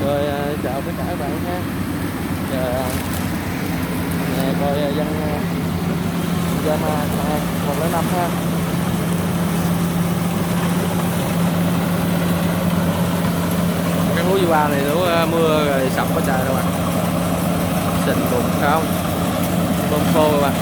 Rồi chào tất cả các bạn ha. Giờ coi dân Yamaha 105 ha. Cái hố Yamaha này lũ mưa rồi sập quá trời các bạn. Sình bùn không? Bơm khô các bạn.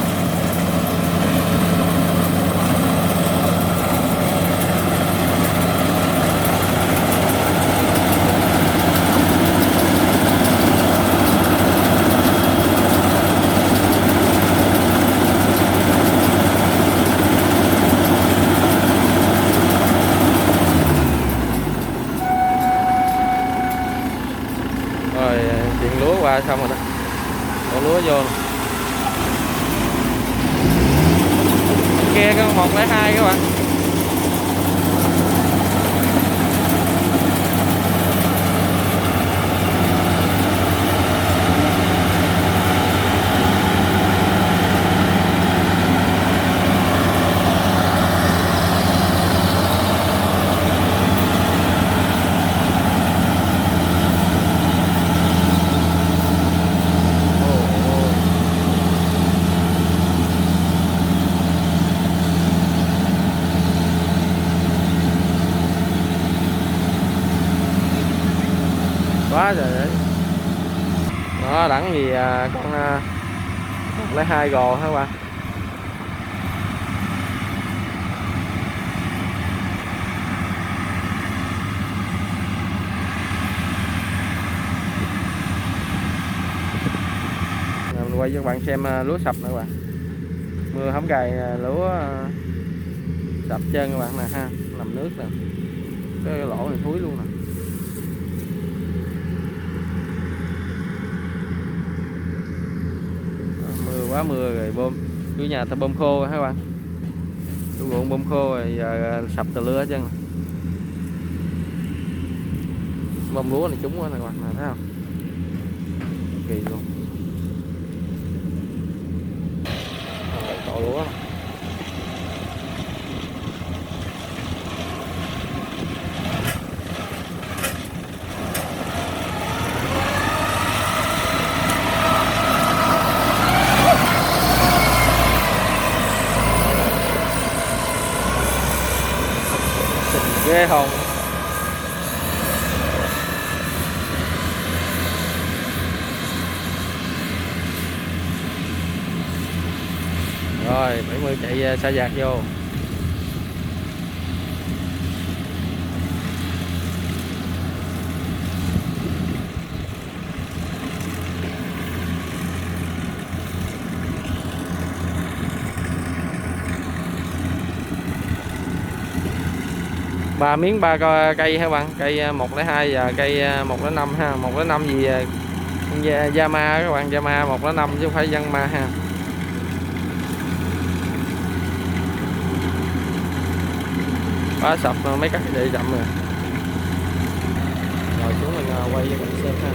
Rồi chuyện lúa qua xong rồi đó, đổ lúa vô nè. Kia có 102 các bạn. Quá trời đấy. Đó đẳng gì con 102 gò hả các bạn. Mình quay cho các bạn xem lúa sập nữa các bạn. Mưa không cày lúa sập chân các bạn nè ha, nằm nước nè, cái lỗ này thúi luôn nè. Quá mưa rồi bơm dưới nhà ta bơm khô hả các bạn, tôi ruộng bơm khô rồi giờ sập tờ lưa chân, bơm lúa này trúng quá nè các bạn, thấy không, kỳ luôn. Cọ lúa ghê hồn. Rồi 70 chạy xa dạt vô. Ba miếng ba cây ha bạn, cây 102 và cây 105 ha. 105 gì Yamaha các bạn, Yamaha 105 chứ không phải Yamaha ha. Quá sập mấy cái để chậm rồi. Rồi xuống mình quay cho bạn xem ha.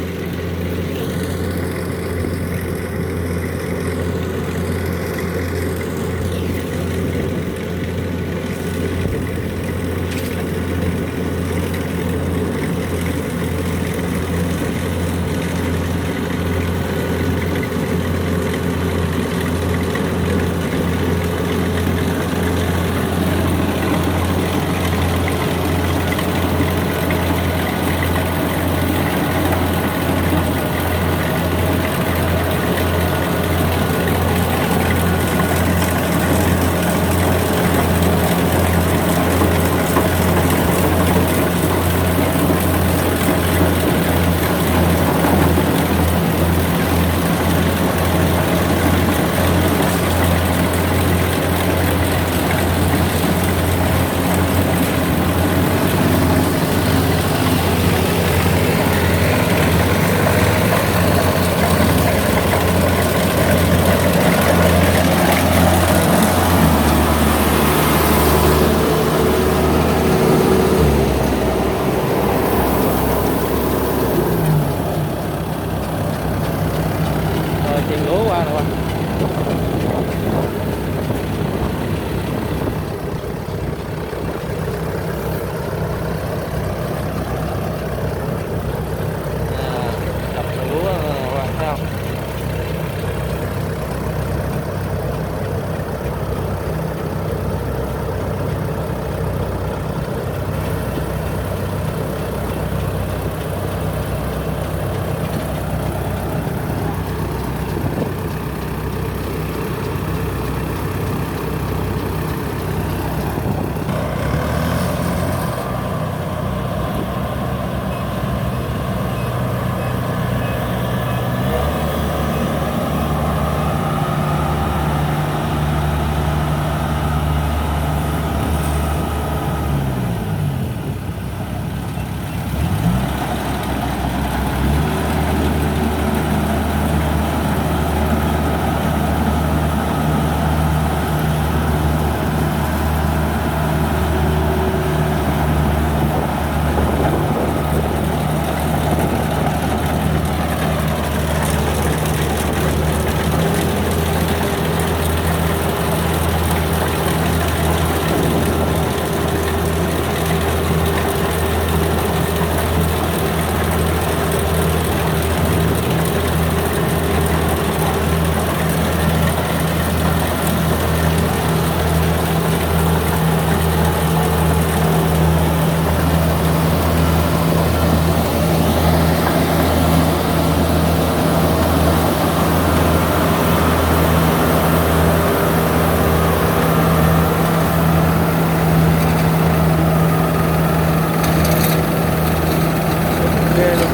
luôn.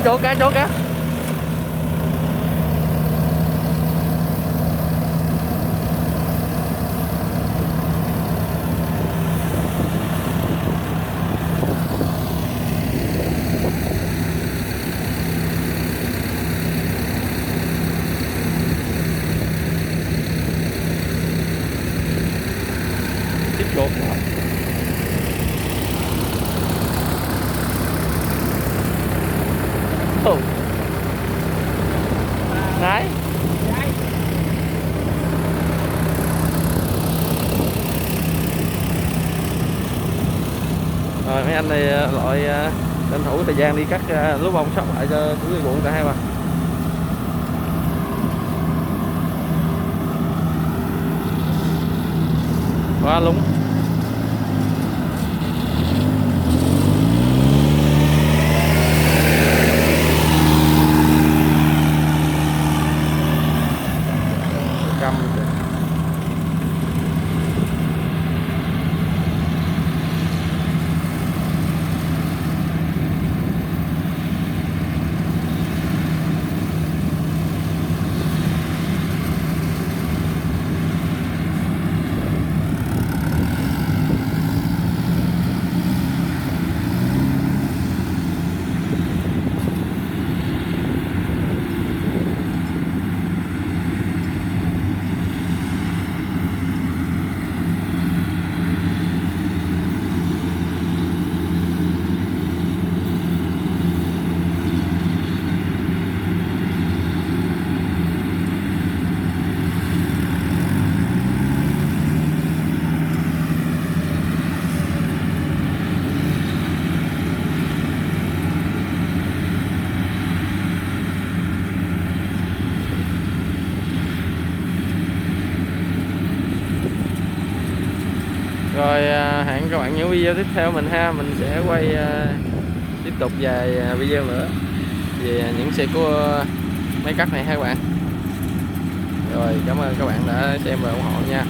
Chỗ cá tiếp cột. Đấy. Rồi mấy anh này loại tranh thủ thời gian đi cắt lúa bông sóc lại cho tuổi ruộng cả hai bà. Quá lúng. Rồi hẹn các bạn những video tiếp theo mình ha. Mình sẽ quay tiếp tục vài video nữa về những xe của máy cắt này ha các bạn. Rồi cảm ơn các bạn đã xem và ủng hộ nha.